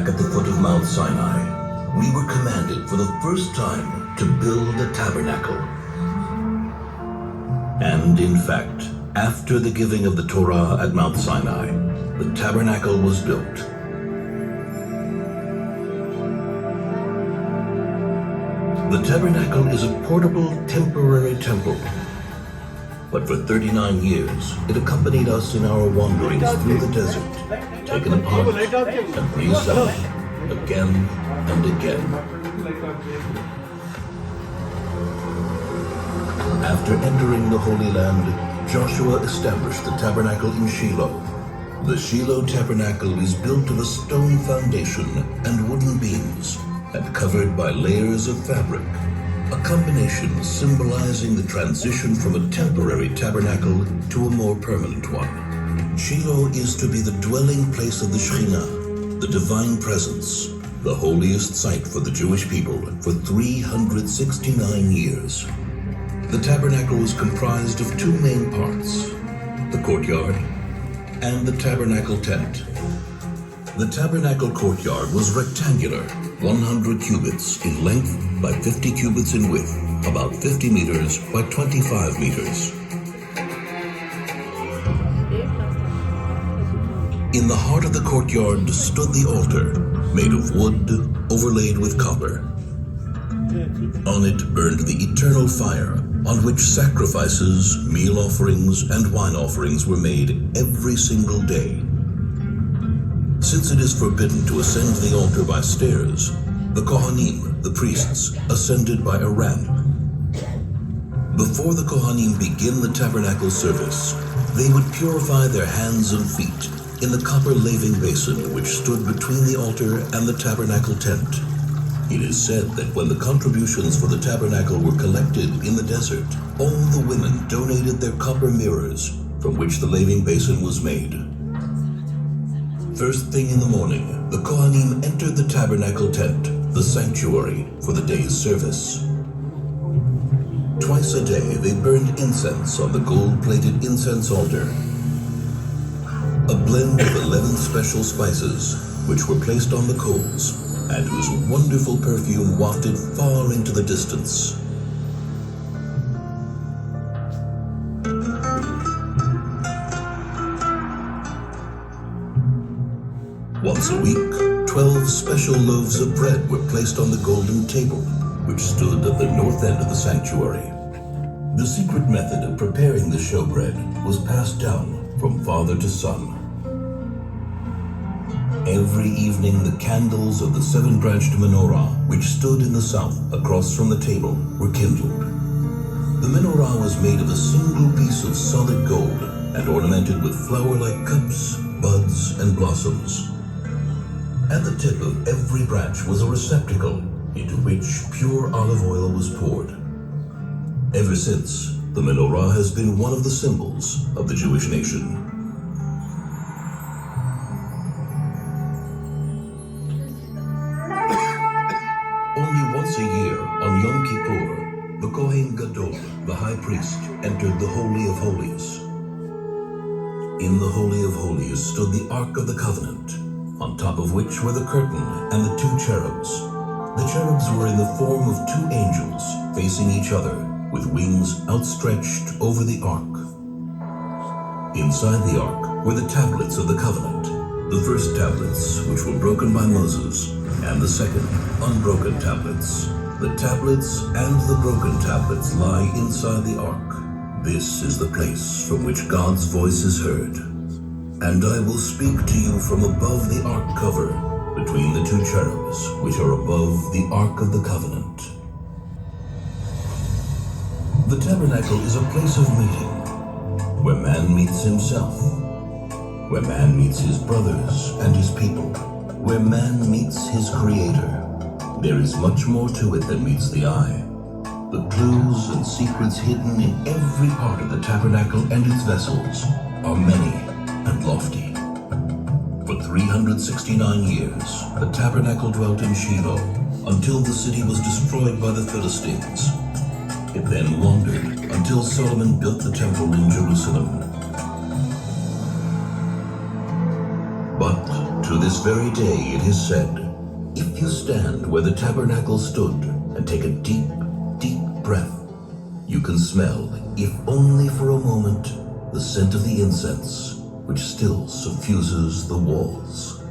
back at the foot of Mount Sinai, we were commanded for the first time to build a tabernacle. And in fact, after the giving of the Torah at Mount Sinai, the tabernacle was built. The tabernacle is a portable, temporary temple. But for 39 years, it accompanied us in our wanderings through the desert, taken apart and reassembled again and again. After entering the Holy Land, Joshua established the tabernacle in Shiloh. The Shiloh tabernacle is built of a stone foundation and wooden beams, and covered by layers of fabric, a combination symbolizing the transition from a temporary tabernacle to a more permanent one. Shiloh is to be the dwelling place of the Shekhinah, the divine presence, the holiest site for the Jewish people for 369 years. The tabernacle was comprised of two main parts, the courtyard and the tabernacle tent. The tabernacle courtyard was rectangular, 100 cubits in length by 50 cubits in width, about 50 meters by 25 meters. In the heart of the courtyard stood the altar, made of wood overlaid with copper. On it burned the eternal fire, on which sacrifices, meal offerings, and wine offerings were made every single day. Since it is forbidden to ascend the altar by stairs, the Kohanim, the priests, ascended by a ramp. Before the Kohanim begin the tabernacle service, they would purify their hands and feet in the copper laving basin which stood between the altar and the tabernacle tent. It is said that when the contributions for the tabernacle were collected in the desert, all the women donated their copper mirrors from which the laving basin was made. First thing in the morning, the Kohanim entered the tabernacle tent, the sanctuary, for the day's service. Twice a day they burned incense on the gold-plated incense altar. A blend of 11 special spices, which were placed on the coals, and whose wonderful perfume wafted far into the distance. Once a week, 12 special loaves of bread were placed on the golden table, which stood at the north end of the sanctuary. The secret method of preparing the showbread was passed down from father to son. Every evening, the candles of the seven-branched menorah, which stood in the south across from the table, were kindled. The menorah was made of a single piece of solid gold and ornamented with flower-like cups, buds, and blossoms. At the tip of every branch was a receptacle into which pure olive oil was poured. Ever since, the menorah has been one of the symbols of the Jewish nation. Only once a year, on Yom Kippur, the Kohen Gadol, the high priest, entered the Holy of Holies. In the Holy of Holies stood the Ark of the Covenant, on top of which were the curtain and the two cherubs. The cherubs were in the form of two angels facing each other, with wings outstretched over the ark. Inside the ark were the tablets of the covenant, the first tablets which were broken by Moses, and the second, unbroken tablets. The tablets and the broken tablets lie inside the ark. This is the place from which God's voice is heard. And I will speak to you from above the ark cover, between the two cherubs, which are above the ark of the covenant. The tabernacle is a place of meeting, where man meets himself, where man meets his brothers and his people, where man meets his Creator. There is much more to it than meets the eye. The clues and secrets hidden in every part of the tabernacle and its vessels are many and lofty. For 369 years, the tabernacle dwelt in Shiloh until the city was destroyed by the Philistines. It then wandered until Solomon built the temple in Jerusalem. But to this very day it is said, if you stand where the tabernacle stood and take a deep, deep breath, you can smell, if only for a moment, the scent of the incense which still suffuses the walls.